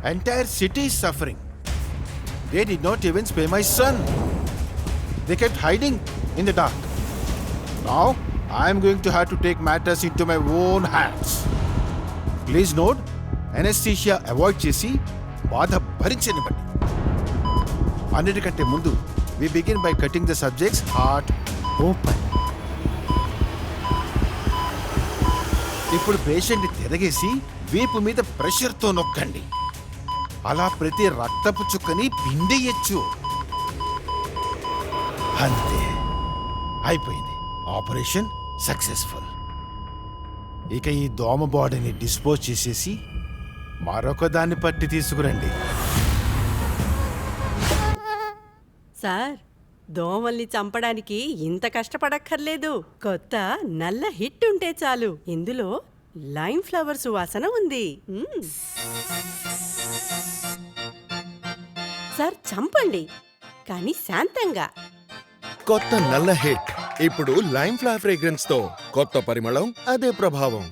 Entire city is suffering. They did not even spare my son. They kept hiding in the dark. Now, I am going to have to take matters into my own hands. Please note, anesthesia avoid చేసి బాధ భరించనివ్వండి. అన్నిటికంటే ముందు we begin by cutting the subject's heart open. ఇప్పుడు patient తిరగేసి వీపు మీద ప్రెషర్తో నొక్కండి. అలా ప్రతి రక్తపు చుక్కని పిండేయచ్చు. అంతే, అయిపోయింది. Operation successful. ఇక ఈ దోమ బాడీని డిస్పోజ్ చేసేసి మరొక దాన్ని పట్టి తీసుకురండి. సార్, దోమల్ని చంపడానికి ఇంత కష్టపడక్కర్లేదు. కొత్త నల్ల హిట్ ఉంటే చాలు. ఇందులో లైమ్ ఫ్లవర్ సువాసన ఉంది. సార్, చంపండి, కానీ శాంతంగా. కొత్త నల్ల హిట్ ఇప్పుడు లైమ్ ఫ్లవర్ ఫ్రేగ్రెన్స్ తో కొత్త పరిమళం, అదే ప్రభావం.